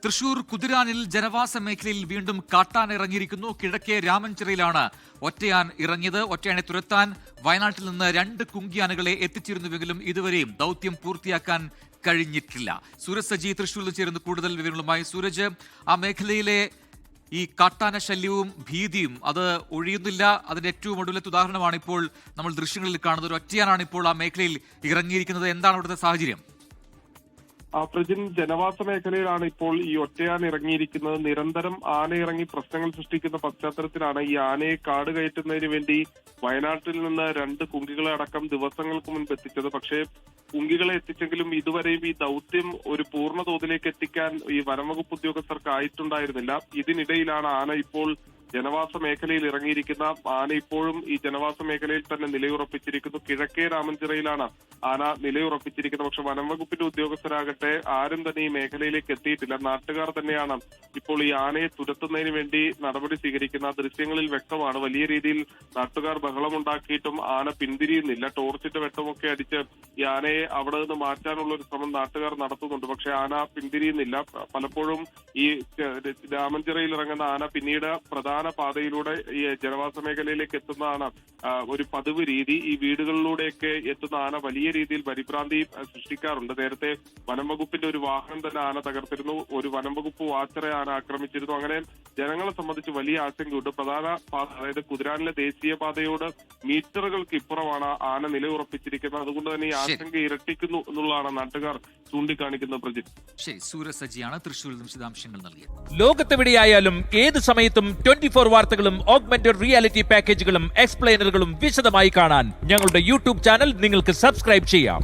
തൃശൂർ കുതിരാനിൽ ജനവാസ മേഖലയിൽ വീണ്ടും കാട്ടാൻ ഇറങ്ങിയിരിക്കുന്നു. കിഴക്കേ രാമൻചിറയിലാണ് ഒറ്റയാൻ ഇറങ്ങിയത്. ഒറ്റയാനെ തുരത്താൻ വയനാട്ടിൽ നിന്ന് 2 കുങ്കിയാനകളെ എത്തിച്ചിരുന്നുവെങ്കിലും ഇതുവരെയും ദൗത്യം പൂർത്തിയാക്കാൻ കഴിഞ്ഞിട്ടില്ല. സൂരജ് സജി തൃശൂരിൽ ചേരുന്ന കൂടുതൽ വിവരങ്ങളുമായി. സൂരജ്, ആ മേഖലയിലെ ഈ കാട്ടാന ശല്യവും ഭീതിയും അത് ഒഴിയുന്നില്ല. അതിന്റെ ഏറ്റവും ഒടുവിലത്തെ ഉദാഹരണമാണ് ഇപ്പോൾ നമ്മൾ ദൃശ്യങ്ങളിൽ കാണുന്നത്. ഒരു ഒറ്റയാനാണ് ഇപ്പോൾ ആ മേഖലയിൽ ഇറങ്ങിയിരിക്കുന്നത്. എന്താണ് അവിടുത്തെ സാഹചര്യം? പ്രജിൻ, ജനവാസ മേഖലയിലാണ് ഇപ്പോൾ ഈ ഒറ്റയാൻ ഇറങ്ങിയിരിക്കുന്നത്. നിരന്തരം ആന ഇറങ്ങി പ്രശ്നങ്ങൾ സൃഷ്ടിക്കുന്ന പശ്ചാത്തലത്തിലാണ് ഈ ആനയെ കാട് കയറ്റുന്നതിന് വേണ്ടി വയനാട്ടിൽ നിന്ന് 2 കുങ്കികളെ അടക്കം ദിവസങ്ങൾക്ക് മുൻപ് എത്തിച്ചത്. പക്ഷേ കുങ്കികളെ എത്തിച്ചെങ്കിലും ഇതുവരെയും ഈ ദൗത്യം ഒരു പൂർണ്ണ തോതിലേക്ക് എത്തിക്കാൻ ഈ വനംവകുപ്പ് ഉദ്യോഗസ്ഥർക്ക് ആയിട്ടുണ്ടായിരുന്നില്ല. ഇതിനിടയിലാണ് ആന ഇപ്പോൾ ജനവാസ മേഖലയിൽ ഇറങ്ങിയിരിക്കുന്ന. ആന ഇപ്പോഴും ഈ ജനവാസ മേഖലയിൽ തന്നെ നിലയുറപ്പിച്ചിരിക്കുന്നു. കിഴക്കേ രാമൻചിറയിലാണ് ആന നിലയുറപ്പിച്ചിരിക്കുന്നത്. പക്ഷെ വനംവകുപ്പിന്റെ ഉദ്യോഗസ്ഥരാകട്ടെ ആരും തന്നെ ഈ മേഖലയിലേക്ക് എത്തിയിട്ടില്ല. നാട്ടുകാർ തന്നെയാണ് ഇപ്പോൾ ഈ ആനയെ തുരത്തുന്നതിന് വേണ്ടി നടപടി സ്വീകരിക്കുന്ന. ദൃശ്യങ്ങളിൽ വ്യക്തമാണ് വലിയ രീതിയിൽ നാട്ടുകാർ ബഹളമുണ്ടാക്കിയിട്ടും ആന പിന്തിരിയുന്നില്ല. ടോർച്ചിന്റെ വെട്ടമൊക്കെ അടിച്ച് ഈ ആനയെ അവിടെ നിന്ന് മാറ്റാനുള്ള ഒരു ശ്രമം നാട്ടുകാർ നടത്തുന്നുണ്ട്. പക്ഷെ ആന പിന്തിരിയുന്നില്ല. പലപ്പോഴും ഈ രാമൻചിറയിൽ ഇറങ്ങുന്ന ആന പിന്നീട് പ്രധാന പാതയിലൂടെ ഈ ജനവാസ മേഖലയിലേക്ക് എത്തുന്നതാണ് ഒരു പതിവ് രീതി. ഈ വീടുകളിലൂടെയൊക്കെ എത്തുന്ന ആന വലിയ രീതിയിൽ പരിഭ്രാന്തി സൃഷ്ടിക്കാറുണ്ട്. നേരത്തെ വനംവകുപ്പിന്റെ ഒരു വാഹനം തന്നെ ആന തകർത്തിരുന്നു. ഒരു വനംവകുപ്പ് വാച്ചറെ ആന ആക്രമിച്ചിരുന്നു. അങ്ങനെ ജനങ്ങളെ സംബന്ധിച്ച് വലിയ ആശങ്കയുണ്ട്. പ്രധാന പാത, അതായത് കുതിരാനിലെ ദേശീയപാതയോട് മീറ്ററുകൾക്ക് ഇപ്പുറമാണ് ആന നിലയുറപ്പിച്ചിരിക്കുന്നത്. അതുകൊണ്ട് തന്നെ ഈ ആശങ്ക ഇരട്ടിക്കുന്നു എന്നുള്ളതാണ് നാട്ടുകാർ ചൂണ്ടിക്കാണിക്കുന്നത്. പ്രജിത്ത്, ശരി. സൂരജ് സജിയാണ് തൃശ്ശൂരിൽ വിശദാംശങ്ങൾ നൽകിയത്. ലോകത്തെവിടെയായാലും ഏത് സമയത്തും 24 വാർത്തകളും ഓഗ്മെന്റഡ് റിയാലിറ്റി പാക്കേജുകളും എക്സ്പ്ലെയിനറുകളും വിശദമായി കാണാൻ ഞങ്ങളുടെ യൂട്യൂബ് ചാനൽ നിങ്ങൾക്ക് സബ്സ്ക്രൈബ് ചെയ്യാം.